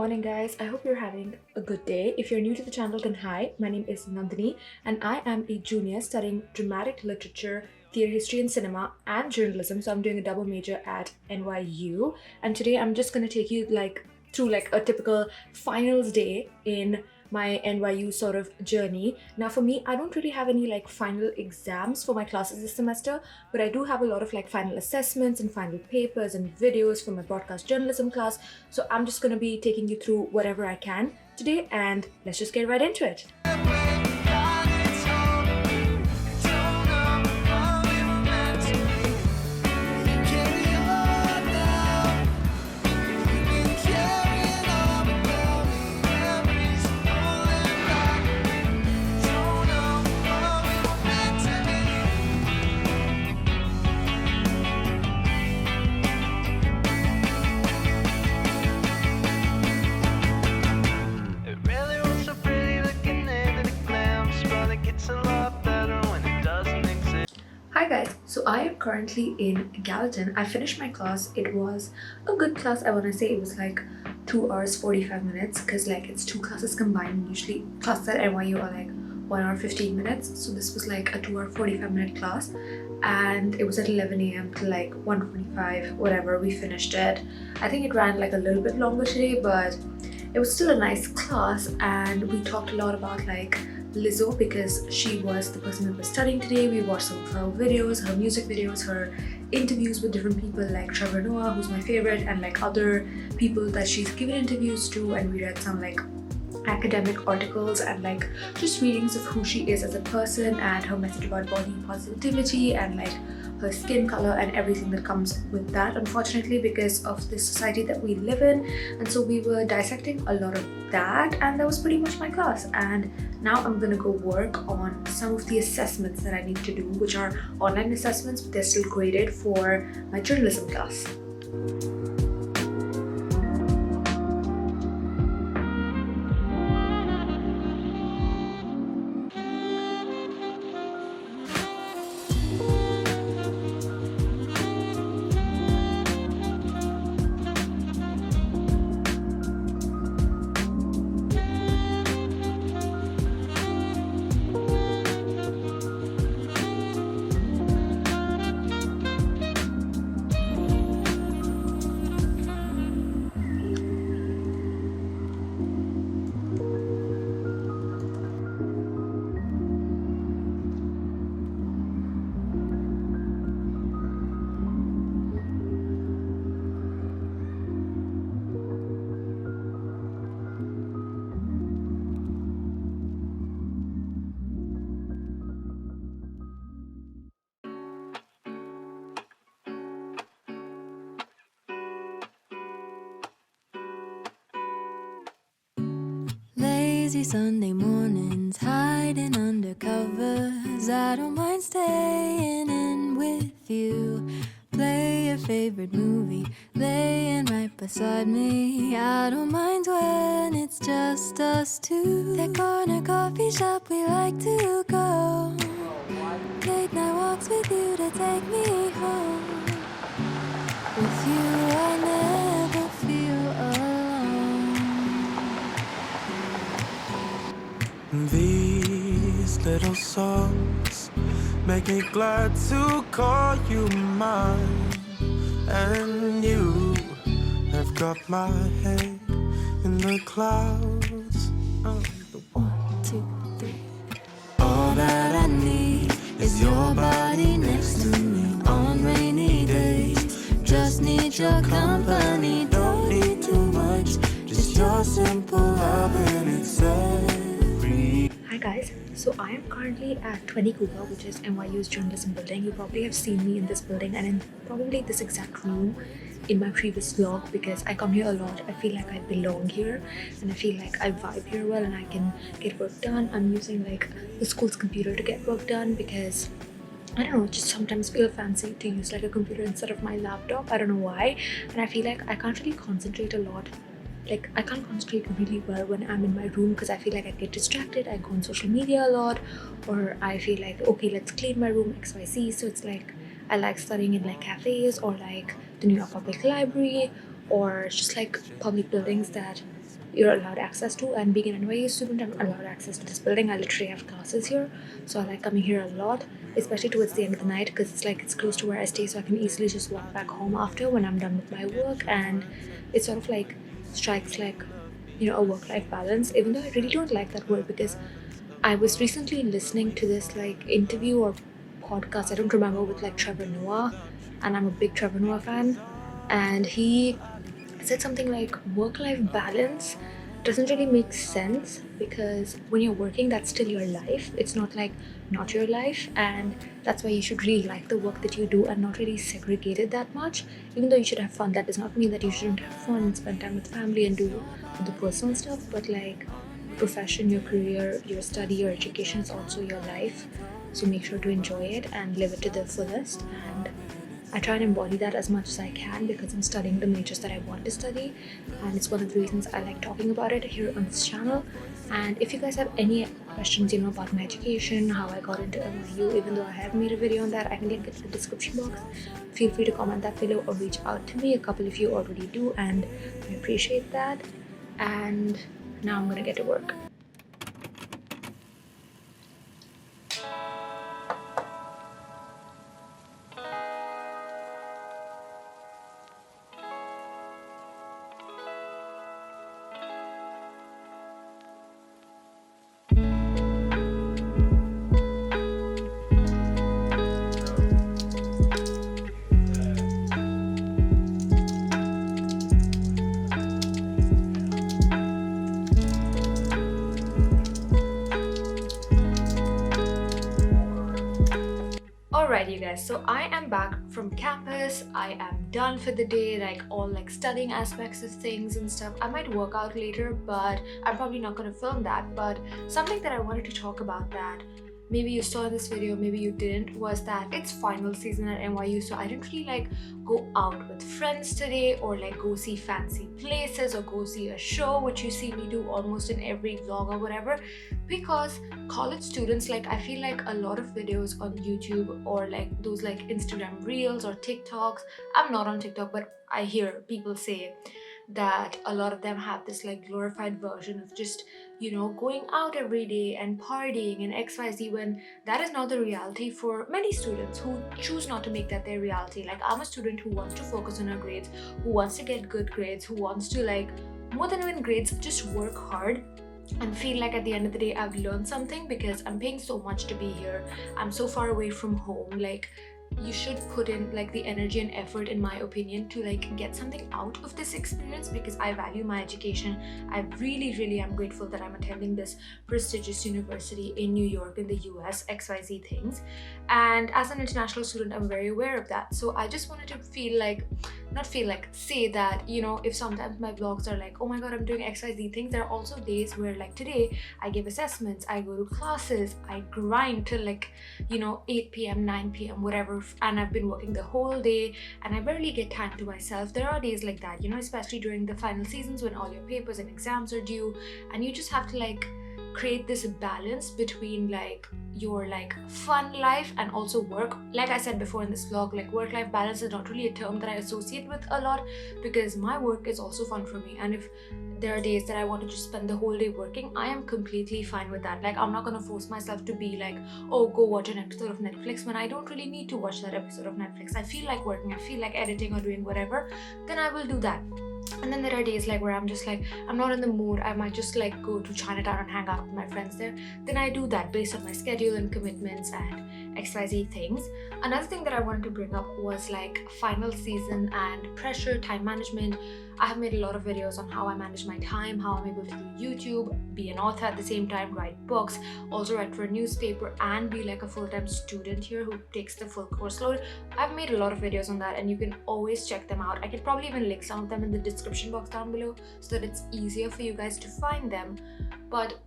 morning, guys. I hope you're having a good day. If you're new to the channel, then hi. My name is Nandini, and I am a junior studying dramatic literature, theatre, history, and cinema, and journalism. So I'm doing a double major at NYU, and today I'm just gonna take you through a typical finals day in my NYU sort of journey. Now for me, I don't really have any final exams for my classes this semester, but I do have a lot of final assessments and final papers and videos for my broadcast journalism class. So I'm just going to be taking you through whatever I can today, and let's just get right into it. Hi guys, so I am currently in Gallatin. I finished my class. It was a good class. I want to say it was 2 hours 45 minutes because it's two classes combined. Usually classes at NYU are 1 hour 15 minutes. So this was a 2 hour 45 minute class, and it was at 11 a.m. to 1:45, whatever. We finished it. I think it ran a little bit longer today, but it was still a nice class, and we talked a lot about Lizzo because she was the person that was studying today. We watched some of her videos, her music videos, her interviews with different people like Trevor Noah, who's my favorite, and other people that she's given interviews to, and we read some academic articles and just readings of who she is as a person and her message about body positivity and her skin color and everything that comes with that, unfortunately, because of the society that we live in. And so we were dissecting a lot of that, and that was pretty much my class. And now I'm gonna go work on some of the assessments that I need to do, which are online assessments, but they're still graded for my journalism class. Lazy Sunday mornings, hiding under covers. I don't mind staying in with you. Play your favorite movie, laying right beside me. I don't mind when it's just us two. That corner coffee shop we like to go. Late night walks with you to take me home. With you I never feel alone. These little songs make me glad to call you mine. And you have got my head in the clouds. Oh, the 1, 2, 3. All that I need is your body next to me on rainy days. Just need your company, don't need too much. Just your simple love and it's every. Hi guys, so I am currently at 20 Cooper, which is NYU's journalism building. You probably have seen me in this building and in probably this exact room in my previous vlog, because I come here a lot. I feel like I belong here and I feel like I vibe here well and I can get work done. I'm using the school's computer to get work done because I don't know, it just sometimes feel fancy to use a computer instead of my laptop. I don't know why, and I feel like I can't really concentrate a lot. I can't concentrate really well when I'm in my room because I feel like I get distracted. I go on social media a lot, or I feel like, okay, let's clean my room XYZ. So it's I like studying in cafes or the New York Public Library, or just public buildings that you're allowed access to. And being an NYU student, I'm allowed access to this building. I literally have classes here, so I like coming here a lot, especially towards the end of the night, because it's close to where I stay, so I can easily just walk back home after when I'm done with my work. And it sort of like strikes like, a work-life balance, even though I really don't like that word, because I was recently listening to this like interview or podcast, I don't remember, with like Trevor Noah, and I'm a big Trevor Noah fan, and he said something like work-life balance doesn't really make sense, because when you're working, that's still your life. It's not like not your life, and that's why you should really like the work that you do and not really segregate it that much. Even though you should have fun, that does not mean that you shouldn't have fun and spend time with family and do the personal stuff, but like profession, your career, your study, your education is also your life, so make sure to enjoy it and live it to the fullest. And I try and embody that as much as I can, because I'm studying the majors that I want to study, and it's one of the reasons I like talking about it here on this channel. And if you guys have any questions, about my education, how I got into NYU, even though I have made a video on that, I can link it in the description box. Feel free to comment that below or reach out to me. A couple of you already do, and I appreciate that. And now I'm gonna get to work. Alright, you guys, so I am back from campus. I am done for the day, like all like studying aspects of things and stuff. I might work out later, but I'm probably not going to film that. But something that I wanted to talk about that maybe you saw in this video, maybe you didn't, was that it's final season at NYU, so I didn't really like go out with friends today, or like go see fancy places, or go see a show, which you see me do almost in every vlog or whatever, because college students, like I feel like a lot of videos on YouTube or like those like Instagram reels or TikToks, I'm not on TikTok, but I hear people say that a lot of them have this like glorified version of just going out every day and partying and XYZ, when that is not the reality for many students who choose not to make that their reality. Like I'm a student who wants to focus on her grades, who wants to get good grades, who wants to, like, more than even grades, just work hard and feel like at the end of the day I've learned something, because I'm paying so much to be here. I'm so far away from home. Like, you should put in like the energy and effort, in my opinion, to like get something out of this experience, because I value my education. I really am grateful that I'm attending this prestigious university in New York in the US, XYZ things, and as an international student I'm very aware of that. So I just wanted to say that, if sometimes my vlogs are like, oh my god, I'm doing XYZ things, there are also days where, like today, I give assessments, I go to classes, I grind till like 8 p.m 9 p.m whatever, and I've been working the whole day and I barely get time to myself. There are days like that, especially during the final seasons when all your papers and exams are due, and you just have to like create this balance between like your like fun life and also work. Like I said before in this vlog, like work-life balance is not really a term that I associate with a lot, because my work is also fun for me, and if there are days that I want to just spend the whole day working, I am completely fine with that. Like, I'm not gonna force myself to be like, oh, go watch an episode of Netflix, when I don't really need to watch that episode of Netflix. I feel like working, I feel like editing or doing whatever, then I will do that. And then there are days like where I'm just like, I'm not in the mood, I might just like go to Chinatown and hang out with my friends there. Then I do that based on my schedule and commitments and XYZ things. Another thing that I wanted to bring up was like final season and pressure, time management. I have made a lot of videos on how I manage my time, how I'm able to do YouTube, be an author at the same time, write books, also write for a newspaper, and be like a full-time student here who takes the full course load. I've made a lot of videos on that, and you can always check them out. I can probably even link some of them in the description box down below so that it's easier for you guys to find them. But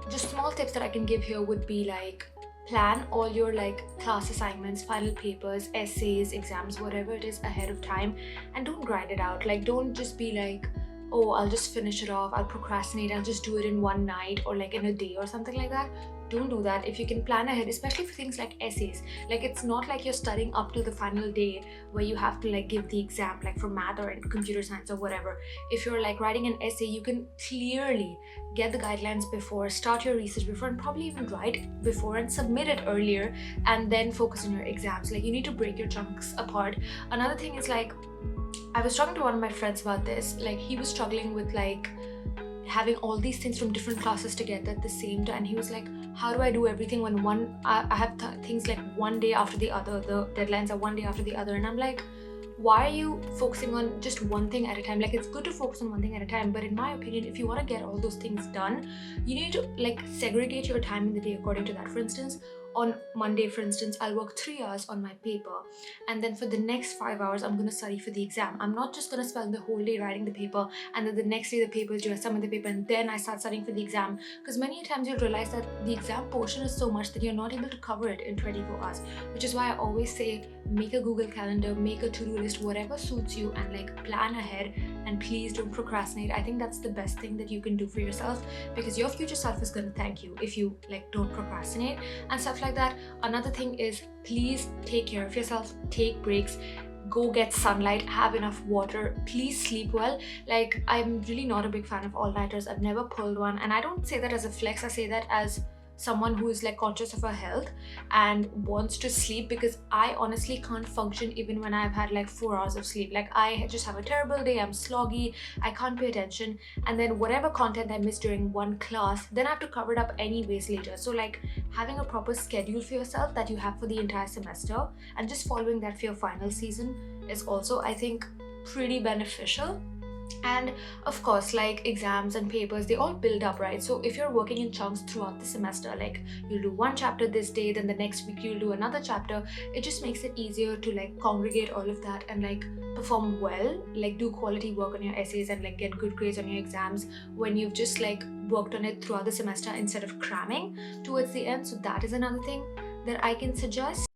just small tips that I can give here would be like, plan all your like class assignments, final papers, essays, exams, whatever it is ahead of time, and don't grind it out. Like, don't just be like, oh, I'll just finish it off, I'll procrastinate, I'll just do it in one night or like in a day or something like that. don't do that. If you can plan ahead, especially for things like essays, like it's not like you're studying up to the final day where you have to like give the exam, like for math or computer science or whatever. If you're like writing an essay, you can clearly get the guidelines before, start your research before, and probably even write before and submit it earlier, and then focus on your exams. Like you need to break your chunks apart. Another thing is like, I was talking to one of my friends about this. Like he was struggling with like having all these things from different classes together at the same time, and he was like, how do I do everything when I have things like one day after the other, the deadlines are one day after the other. And I'm like, why are you focusing on just one thing at a time? Like it's good to focus on one thing at a time, but in my opinion, if you want to get all those things done, you need to like segregate your time in the day according to that. For instance, on Monday, for instance, I'll work 3 hours on my paper, and then for the next 5 hours I'm going to study for the exam. I'm not just going to spend the whole day writing the paper and then the next day the paper is due, I submit the paper and then I start studying for the exam, because many times you'll realize that the exam portion is so much that you're not able to cover it in 24 hours, which is why I always say make a Google Calendar, make a to-do list, whatever suits you, and like plan ahead, and please don't procrastinate. I think that's the best thing that you can do for yourself, because your future self is going to thank you if you like don't procrastinate and stuff like that. Another thing is, please take care of yourself, take breaks, go get sunlight, have enough water, please sleep well. Like I'm really not a big fan of all-nighters. I've never pulled one, and I don't say that as a flex, I say that as someone who is like conscious of her health and wants to sleep, because I honestly can't function even when I've had like 4 hours of sleep. Like I just have a terrible day, I'm sloggy, I can't pay attention, and then whatever content I miss during one class, then I have to cover it up anyways later. So like having a proper schedule for yourself that you have for the entire semester and just following that for your final season is also, I think, pretty beneficial. And of course, like exams and papers, they all build up, right? So if you're working in chunks throughout the semester, like you'll do one chapter this day, then the next week you'll do another chapter, it just makes it easier to like congregate all of that and like perform well, like do quality work on your essays and like get good grades on your exams when you've just like worked on it throughout the semester instead of cramming towards the end. So that is another thing that I can suggest.